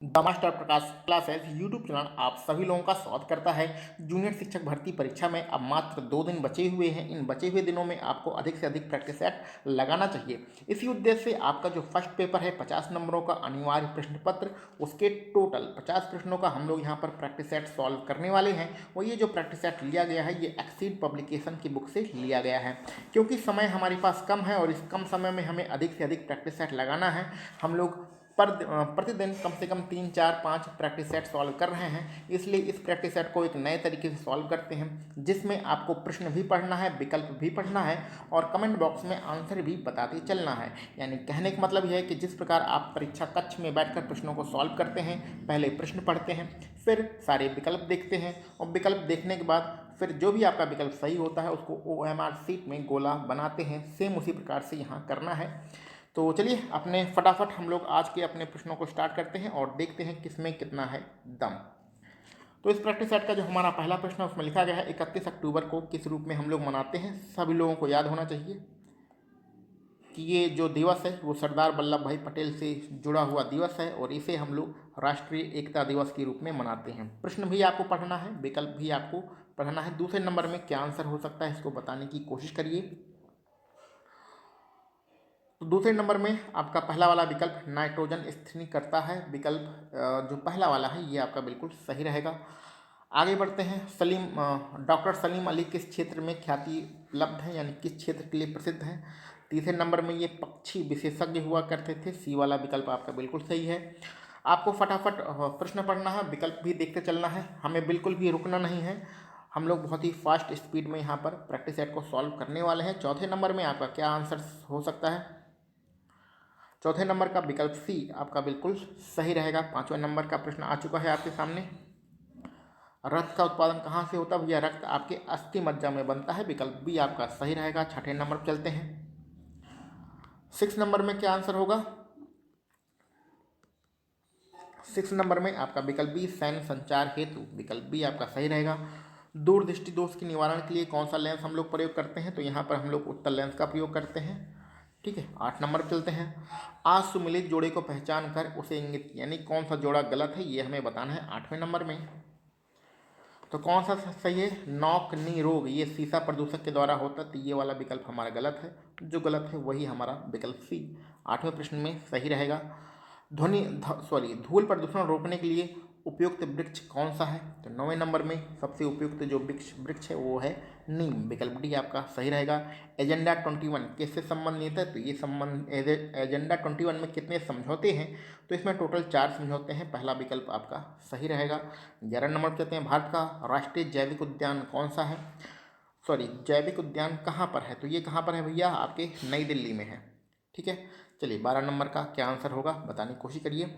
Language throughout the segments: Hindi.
The master Prakash classes YouTube channel आप सभी लोगों का स्वागत करता है। जूनियर शिक्षक भर्ती परीक्षा में अब मात्र 2 दिन बचे हुए हैं। इन बचे हुए दिनों में आपको अधिक से अधिक प्रैक्टिस सेट लगाना चाहिए। इसी उद्देश्य से आपका जो फर्स्ट पेपर है 50 नंबरों का अनिवार्य प्रश्न पत्र, उसके टोटल 50 प्रश्नों का हम लोग यहाँ पर प्रैक्टिस सेट सॉल्व करने वाले हैं। और ये जो प्रैक्टिस सेट लिया गया है ये एक्सीड पब्लिकेशन की बुक से लिया गया है। क्योंकि समय हमारे पास कम है और इस कम समय में हमें अधिक से अधिक प्रैक्टिस सेट लगाना है, हम लोग प्रतिदिन कम से कम 3, 4, 5 प्रैक्टिस सेट सॉल्व कर रहे हैं। इसलिए इस प्रैक्टिस सेट को एक नए तरीके से सॉल्व करते हैं, जिसमें आपको प्रश्न भी पढ़ना है, विकल्प भी पढ़ना है और कमेंट बॉक्स में आंसर भी बताते चलना है। यानी कहने का मतलब यह है कि जिस प्रकार आप परीक्षा कक्ष में बैठकर प्रश्नों को सॉल्व करते हैं, पहले प्रश्न पढ़ते हैं, फिर सारे विकल्प देखते हैं और विकल्प देखने के बाद फिर जो भी आपका विकल्प सही होता है उसको OMR शीट में गोला बनाते हैं। सेम उसी प्रकार से यहाँ करना है। तो चलिए अपने फटाफट हम लोग आज के अपने प्रश्नों को स्टार्ट करते हैं और देखते हैं किसमें कितना है दम। तो इस प्रैक्टिस सेट का जो हमारा पहला प्रश्न है उसमें लिखा गया है 31 अक्टूबर को किस रूप में हम लोग मनाते हैं। सभी लोगों को याद होना चाहिए कि ये जो दिवस है वो सरदार वल्लभ भाई पटेल से जुड़ा हुआ दिवस है और इसे हम लोग राष्ट्रीय एकता दिवस के रूप में मनाते हैं। प्रश्न भी आपको पढ़ना है, विकल्प भी आपको पढ़ना है। दूसरे नंबर में क्या आंसर हो सकता है इसको बताने की कोशिश करिए। तो दूसरे नंबर में आपका पहला वाला विकल्प नाइट्रोजन स्थिरीकरण करता है। विकल्प जो पहला वाला है ये आपका बिल्कुल सही रहेगा। आगे बढ़ते हैं। डॉक्टर सलीम अली किस क्षेत्र में ख्याति उपलब्ध है, यानी किस क्षेत्र के लिए प्रसिद्ध है। तीसरे नंबर में ये पक्षी विशेषज्ञ हुआ करते थे। सी वाला विकल्प आपका बिल्कुल सही है। आपको फटाफट प्रश्न पढ़ना है, विकल्प भी देखते चलना है, हमें बिल्कुल भी रुकना नहीं है। हम लोग बहुत ही फास्ट स्पीड में यहाँ पर प्रैक्टिस सेट को सॉल्व करने वाले हैं। चौथे नंबर में आपका क्या आंसर हो सकता है। चौथे नंबर का विकल्प सी आपका बिल्कुल सही रहेगा। पांचवें नंबर का प्रश्न आ चुका है आपके सामने। रक्त का उत्पादन कहाँ से होता है भैया, रक्त आपके अस्थि मज्जा में बनता है। विकल्प बी आपका सही रहेगा। छठे नंबर पर चलते हैं। 6 नंबर में क्या आंसर होगा। 6 नंबर में आपका विकल्प बी सैन्य संचार हेतु, विकल्प बी आपका सही रहेगा। दूरदृष्टि दोष के निवारण के लिए कौन सा लेंस हम लोग प्रयोग करते हैं, तो यहाँ पर हम लोग उत्तल लेंस का प्रयोग करते हैं। ठीक है, 8 नंबर पर चलते हैं। आज सुमिलित जोड़े को पहचान कर उसे इंगित, यानी कौन सा जोड़ा गलत है ये हमें बताना है 8वें नंबर में। तो कौन सा सही है। नॉक नी रोग ये शीशा प्रदूषक के द्वारा होता है, तो ये वाला विकल्प हमारा गलत है। जो गलत है वही हमारा विकल्प सी 8वें प्रश्न में सही रहेगा। धूल प्रदूषण रोकने के लिए उपयुक्त वृक्ष कौन सा है, तो 9वें नंबर में सबसे उपयुक्त जो वृक्ष वृक्ष है वो है नीम, विकल्प डी आपका सही रहेगा। एजेंडा 21 किससे संबंधित है, तो ये संबंध एजेंडा 21 में कितने समझौते हैं, तो इसमें टोटल 4 समझौते हैं। पहला विकल्प आपका सही रहेगा। 11 नंबर पर कहते हैं भारत का राष्ट्रीय जैविक उद्यान कौन सा है, जैविक उद्यान कहाँ पर है, तो ये कहाँ पर है भैया, आपके नई दिल्ली में है। ठीक है, चलिए 12 नंबर का क्या आंसर होगा बताने की कोशिश करिए।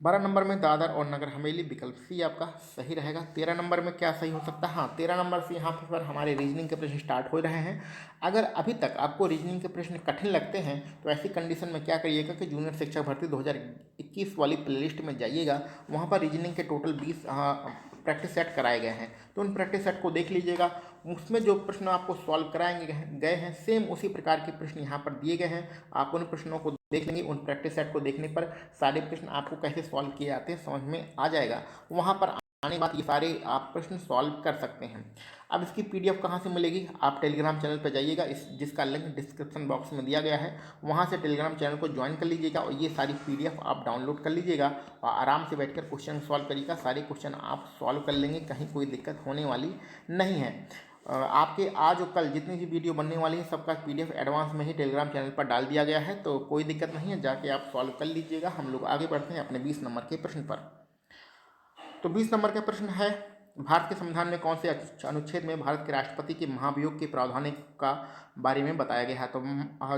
12 नंबर में दादर और नगर हवेली, विकल्प सी आपका सही रहेगा। 13 नंबर में क्या सही हो सकता है, हाँ 13 नंबर से यहाँ पर हमारे रीजनिंग के प्रश्न स्टार्ट हो रहे हैं। अगर अभी तक आपको रीजनिंग के प्रश्न कठिन लगते हैं तो ऐसी कंडीशन में क्या करिएगा कि जूनियर शिक्षक भर्ती 2021 वाली प्लेलिस्ट में जाइएगा, वहाँ पर रीजनिंग के टोटल 20 प्रैक्टिस सेट कराए गए हैं, तो उन प्रैक्टिस सेट को देख लीजिएगा। उसमें जो प्रश्न आपको सॉल्व कराएंगे गए हैं सेम उसी प्रकार के प्रश्न यहाँ पर दिए गए हैं। आप उन प्रश्नों को देख लेंगे, उन प्रैक्टिस सेट को देखने पर सारे प्रश्न आपको कैसे सॉल्व किए जाते हैं समझ में आ जाएगा। वहाँ पर आने के बाद ये सारे आप प्रश्न सॉल्व कर सकते हैं। अब इसकी PDF कहाँ से मिलेगी, आप टेलीग्राम चैनल पर जाइएगा, इस जिसका लिंक डिस्क्रिप्शन बॉक्स में दिया गया है, वहाँ से टेलीग्राम चैनल को ज्वाइन कर लीजिएगा और ये सारी PDF आप डाउनलोड कर लीजिएगा और आराम से बैठकर क्वेश्चन सॉल्व करिएगा। सारे क्वेश्चन आप सॉल्व कर लेंगे, कहीं कोई दिक्कत होने वाली नहीं है। आपके आज और कल जितनी भी वीडियो बनने वाली है सबका PDF एडवांस में ही टेलीग्राम चैनल पर डाल दिया गया है, तो कोई दिक्कत नहीं है, जाके आप सॉल्व कर लीजिएगा। हम लोग आगे बढ़ते हैं अपने 20 नंबर के प्रश्न पर। तो 20 नंबर का प्रश्न है भारत के संविधान में कौन से अनुच्छेद में भारत के राष्ट्रपति के महाभियोग के प्रावधान का बारे में बताया गया है। तो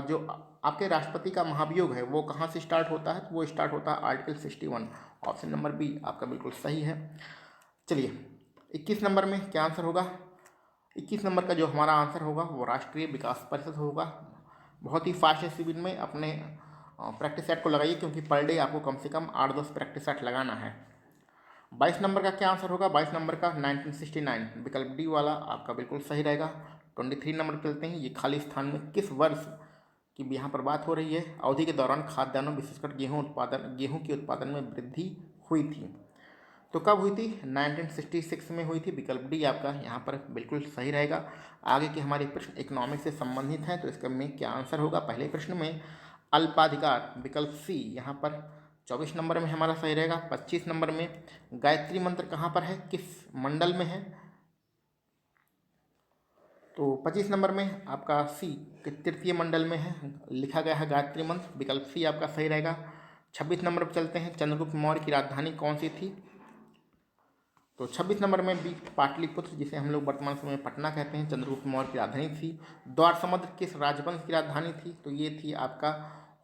जो आपके राष्ट्रपति का महाभियोग है वो कहाँ से स्टार्ट होता है, तो वो स्टार्ट होता है आर्टिकल 61, ऑप्शन नंबर बी आपका बिल्कुल सही है। चलिए 21 नंबर में क्या आंसर होगा। 21 नंबर का जो हमारा आंसर होगा वो राष्ट्रीय विकास परिषद होगा। बहुत ही फास्ट स्पीड में अपने प्रैक्टिस सेट को लगाइए, क्योंकि पर डे आपको कम से कम 8-10 प्रैक्टिस सेट लगाना है। 22 नंबर का क्या आंसर होगा। 22 नंबर का 1969, विकल्प डी वाला आपका बिल्कुल सही रहेगा। 23 नंबर पे चलते हैं। ये खाली स्थान में किस वर्ष कि यहाँ पर बात हो रही है अवधि के दौरान खाद्यान्नों विशेषकर गेहूँ के उत्पादन में वृद्धि हुई थी। तो कब हुई थी? 1966 में हुई थी। विकल्प डी आपका यहाँ पर बिल्कुल सही रहेगा। आगे के हमारे प्रश्न इकोनॉमिक्स से संबंधित हैं, तो इसका में क्या आंसर होगा? पहले प्रश्न में अल्पाधिकार, विकल्प सी यहाँ पर 24 नंबर में हमारा सही रहेगा। 25 नंबर में गायत्री मंत्र कहाँ पर है, किस मंडल में है? तो 25 नंबर में आपका सी के तृतीय मंडल में है, लिखा गया है गायत्री मंत्र, विकल्प सी आपका सही रहेगा। 26 नंबर पर चलते हैं, चंद्रगुप्त मौर्य की राजधानी कौन सी थी? तो 26 नंबर में भी पाटलिपुत्र, जिसे हम लोग वर्तमान समय में पटना कहते हैं, चंद्रगुप्त मौर्य की राजधानी थी। द्वार समुद्र किस राजवंश की राजधानी थी? तो ये थी आपका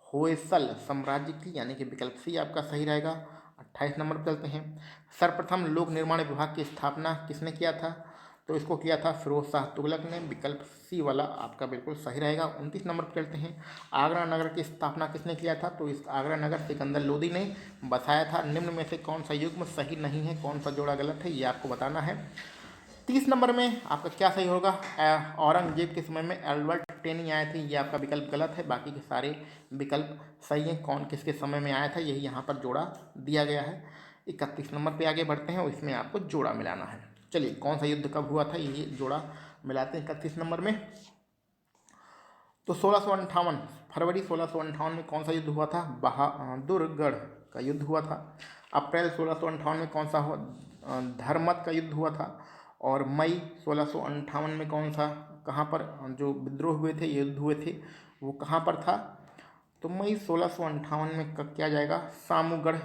होयसल साम्राज्य की, यानी कि विकल्प सी आपका सही रहेगा। 28 नंबर पर चलते हैं, सर्वप्रथम लोक निर्माण विभाग की स्थापना किसने किया था? तो इसको किया था फिरोज शाह तुगलक ने, विकल्प सी वाला आपका बिल्कुल सही रहेगा। 29 नंबर पर चलते हैं, आगरा नगर की स्थापना किसने किया था? तो इस आगरा नगर सिकंदर लोदी ने बसाया था। निम्न में से कौन सा युग्म सही नहीं है, कौन सा जोड़ा गलत है, ये आपको बताना है। 30 नंबर में आपका क्या सही होगा? औरंगजेब के समय में एल्बर्ट टेनी आए थे, ये आपका विकल्प गलत है। बाकी के सारे विकल्प सही हैं। कौन किसके समय में आया था, यही यहाँ पर जोड़ा दिया गया है। 31 नंबर पे आगे बढ़ते हैं और इसमें आपको जोड़ा मिलाना है। चलिए, कौन सा युद्ध कब हुआ था, ये जोड़ा मिलाते हैं 31 नंबर में। तो 1658 फरवरी 1658 में कौन सा युद्ध हुआ था? बहादुरगढ़ का युद्ध हुआ था। अप्रैल 1658 में कौन सा हुआ? धर्मत का युद्ध हुआ था। और मई 1658 में कौन सा, कहाँ पर जो विद्रोह हुए थे, युद्ध हुए थे, वो कहाँ पर था? तो मई 1658 में क्या जाएगा? सामूगढ़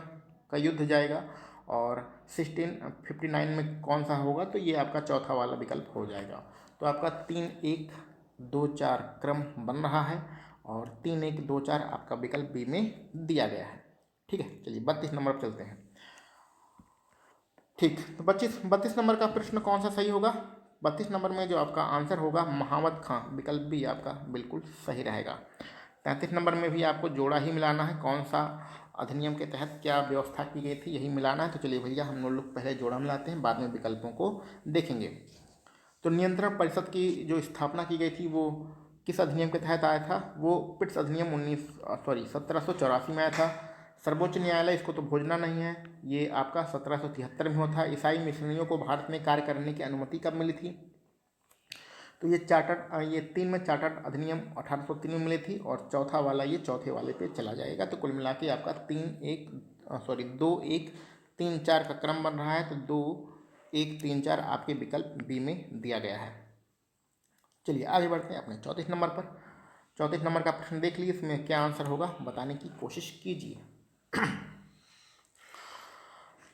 का युद्ध जाएगा। और 1659 में कौन सा होगा? तो ये आपका चौथा वाला विकल्प हो जाएगा। तो आपका 3-1-2-4 क्रम बन रहा है और 3-1-2-4 आपका विकल्प बी में दिया गया है। ठीक है, चलिए 32 नंबर पर चलते हैं। ठीक, तो 32 नंबर का प्रश्न कौन सा सही होगा? 32 नंबर में जो आपका आंसर होगा महावत खां, विकल्प बी आपका बिल्कुल सही रहेगा। 33 नंबर में भी आपको जोड़ा ही मिलाना है, कौन सा अधिनियम के तहत क्या व्यवस्था की गई थी, यही मिलाना है। तो चलिए भैया, हम लोग पहले जोड़ा मिलाते हैं, बाद में विकल्पों को देखेंगे। तो नियंत्रण परिषद की जो स्थापना की गई थी वो किस अधिनियम के तहत आया था? वो पिट्स अधिनियम 1784 में आया था। सर्वोच्च न्यायालय, इसको तो भूलना नहीं है, ये आपका 1773 में हुआ था। ईसाई मिशनरियों को भारत में कार्य करने की अनुमति कब मिली थी? तो ये 3 में चार्टर्ड अधिनियम 1803 में मिली थी और चौथा वाला ये चौथे वाले पे चला जाएगा। तो कुल मिला के आपका 2-1-3-4 का क्रम बन रहा है। तो 2-1-3-4 आपके विकल्प बी में दिया गया है। चलिए आगे बढ़ते हैं अपने 34 नंबर पर। 34 नंबर का प्रश्न देख लीजिए, इसमें क्या आंसर होगा बताने की कोशिश कीजिए।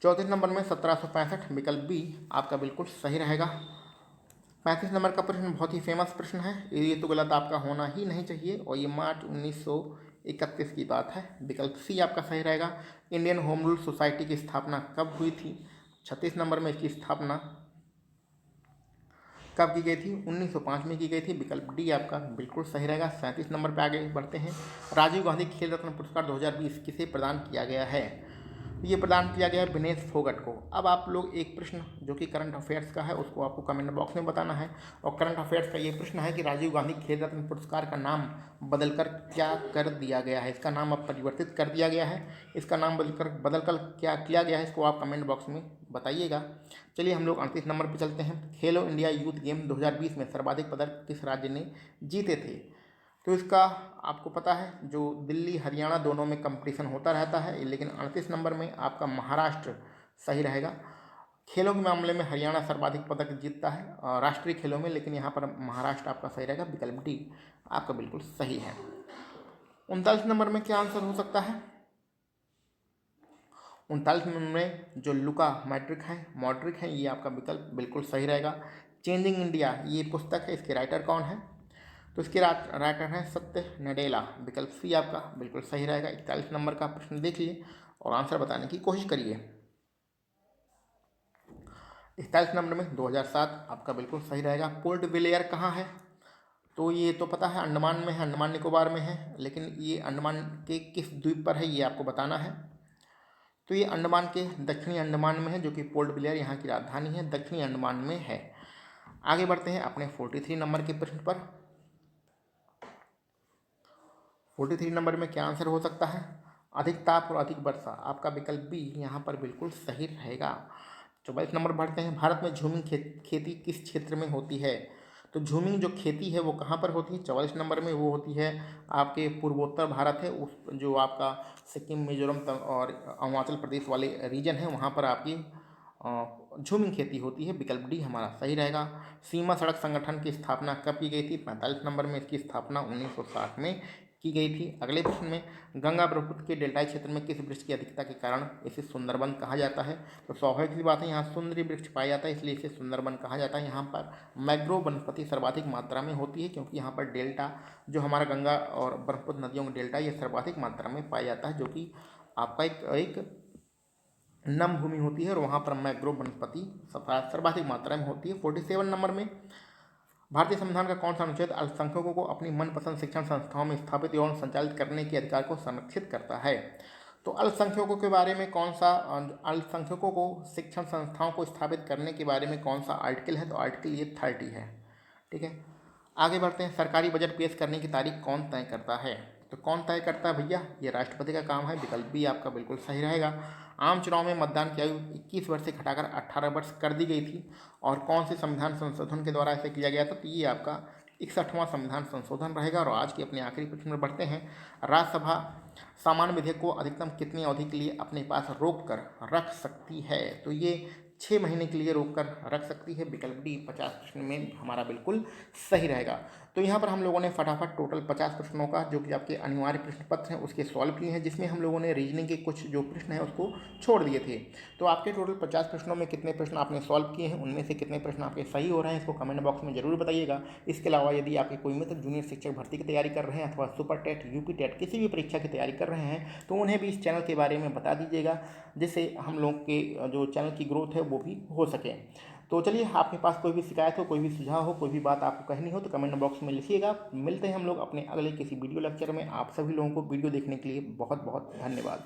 34 नंबर में 1765, विकल्प बी आपका बिल्कुल सही रहेगा। 35 नंबर का प्रश्न बहुत ही फेमस प्रश्न है, ये तो गलत आपका होना ही नहीं चाहिए, और ये मार्च 1931 की बात है, विकल्प सी आपका सही रहेगा। इंडियन होम रूल सोसाइटी की स्थापना कब हुई थी? 36 नंबर में इसकी स्थापना कब की गई थी? 1905 में की गई थी, विकल्प डी आपका बिल्कुल सही रहेगा। 37 नंबर पर आगे बढ़ते हैं। राजीव गांधी खेल रत्न पुरस्कार 2020 किसे प्रदान किया गया है? ये प्रदान किया गया है विनेश फोगट को। अब आप लोग एक प्रश्न जो कि करंट अफेयर्स का है उसको आपको कमेंट बॉक्स में बताना है, और करंट अफेयर्स का ये प्रश्न है कि राजीव गांधी खेल रत्न पुरस्कार का नाम बदलकर क्या कर दिया गया है? इसका नाम अब परिवर्तित कर दिया गया है, इसका नाम बदलकर क्या किया गया है, इसको आप कमेंट बॉक्स में बताइएगा। चलिए हम लोग 38 नंबर पर चलते हैं। खेलो इंडिया यूथ गेम 2020 में सर्वाधिक पदक किस राज्य ने जीते थे? तो इसका आपको पता है, जो दिल्ली हरियाणा दोनों में कंपटीशन होता रहता है, लेकिन 38 नंबर में आपका महाराष्ट्र सही रहेगा। खेलों के मामले में हरियाणा सर्वाधिक पदक जीतता है राष्ट्रीय खेलों में, लेकिन यहाँ पर महाराष्ट्र आपका सही रहेगा, विकल्प डी आपका बिल्कुल सही है। 39 नंबर में क्या आंसर हो सकता है? 39 नंबर में जो लुका मॉड्रिक है, ये आपका विकल्प बिल्कुल सही रहेगा। चेंजिंग इंडिया ये पुस्तक है, इसके राइटर कौन है? तो इसके राइटर हैं सत्य नडेला, विकल्प सी आपका बिल्कुल सही रहेगा। 41 नंबर का प्रश्न देख लिए और आंसर बताने की कोशिश करिए। 41 नंबर में 2007 आपका बिल्कुल सही रहेगा। पोर्ट ब्लेयर कहाँ है? तो ये तो पता है, अंडमान में है, अंडमान निकोबार में है, लेकिन ये अंडमान के किस द्वीप पर है ये आपको बताना है। तो ये अंडमान के दक्षिणी अंडमान में है, जो कि पोर्ट ब्लेयर यहाँ की राजधानी है, दक्षिणी अंडमान में है। आगे बढ़ते हैं अपने 43 नंबर के प्रश्न पर। 43 नंबर में क्या आंसर हो सकता है? अधिक ताप और अधिक वर्षा। आपका विकल्प बी यहाँ पर बिल्कुल सही रहेगा। 44 नंबर बढ़ते हैं। भारत में झूमिंग खेती किस क्षेत्र में होती है? तो झूमिंग जो खेती है वो कहाँ पर होती है? 44 नंबर में वो होती है आपके पूर्वोत्तर भारत है, उस जो आपका सिक्किम, मिजोरम और अरुणाचल प्रदेश वाले रीजन है, वहाँ पर आपकी झूमिंग खेती होती है। विकल्प डी हमारा सही रहेगा। सीमा सड़क संगठन की स्थापना कब की गई थी? 45 नंबर में इसकी स्थापना 1960 में की गई थी। अगले प्रश्न में, गंगा ब्रह्मपुत्र के डेल्टाई क्षेत्र में किस वृक्ष की अधिकता के कारण इसे सुंदरबन कहा जाता है? तो स्वाभाविक सी बात है, यहाँ सुंदरी वृक्ष पाया जाता है, इसलिए इसे सुंदरबन कहा जाता है। यहाँ पर मैग्रोव वनस्पति सर्वाधिक मात्रा में होती है, क्योंकि यहाँ पर डेल्टा जो हमारा गंगा और ब्रह्मपुत्र नदियों का डेल्टा ये सर्वाधिक मात्रा में पाया जाता है, जो कि आपका एक नम भूमि होती है और वहाँ पर मैग्रोव वनस्पति सर्वाधिक मात्रा में होती है। 47 नंबर में, भारतीय संविधान का कौन सा अनुच्छेद अल्पसंख्यकों को अपनी मनपसंद शिक्षण संस्थाओं में स्थापित एवं संचालित करने के अधिकार को संरक्षित करता है? तो अल्पसंख्यकों के बारे में कौन सा, अल्पसंख्यकों को शिक्षण संस्थाओं को स्थापित करने के बारे में कौन सा आर्टिकल है? तो आर्टिकल ये 30 है। ठीक है, आगे बढ़ते हैं। सरकारी बजट पेश करने की तारीख कौन तय करता है? तो कौन तय करता है भैया? ये राष्ट्रपति का काम है। विकल्प भी आपका बिल्कुल सही रहेगा। आम चुनाव में मतदान की आयु 21 वर्ष से घटाकर 18 वर्ष कर दी गई थी, और कौन से संविधान संशोधन के द्वारा ऐसे किया गया था? तो ये आपका 61वां संविधान संशोधन रहेगा। और आज के अपने आखिरी प्रश्न में बढ़ते हैं। राज्यसभा सामान्य विधेयक को अधिकतम कितनी अवधि के लिए अपने पास रोक कर रख सकती है? तो ये 6 महीने के लिए रोक कर रख सकती है। विकल्प डी 50 प्रश्न में हमारा बिल्कुल सही रहेगा। तो यहाँ पर हम लोगों ने फटाफट टोटल 50 प्रश्नों का, जो कि आपके अनिवार्य प्रश्न पत्र हैं, उसके सॉल्व किए हैं, जिसमें हम लोगों ने रीजनिंग के कुछ जो प्रश्न हैं उसको छोड़ दिए थे। तो आपके टोटल 50 प्रश्नों में कितने प्रश्न आपने सॉल्व किए हैं, उनमें से कितने प्रश्न आपके सही हो रहे हैं, इसको कमेंट बॉक्स में जरूर बताइएगा। इसके अलावा यदि आपके कोई मित्र जूनियर शिक्षक भर्ती की तैयारी कर रहे हैं अथवा सुपर टेट, यूपी टेट किसी भी परीक्षा की तैयारी कर रहे हैं, तो उन्हें भी इस चैनल के बारे में बता दीजिएगा, जिससे हम लोग के जो चैनल की ग्रोथ है वो भी हो सके। तो चलिए, आपके पास कोई भी शिकायत हो, कोई भी सुझाव हो, कोई भी बात आपको कहनी हो, तो कमेंट बॉक्स में लिखिएगा। मिलते हैं हम लोग अपने अगले किसी वीडियो लेक्चर में। आप सभी लोगों को वीडियो देखने के लिए बहुत बहुत धन्यवाद।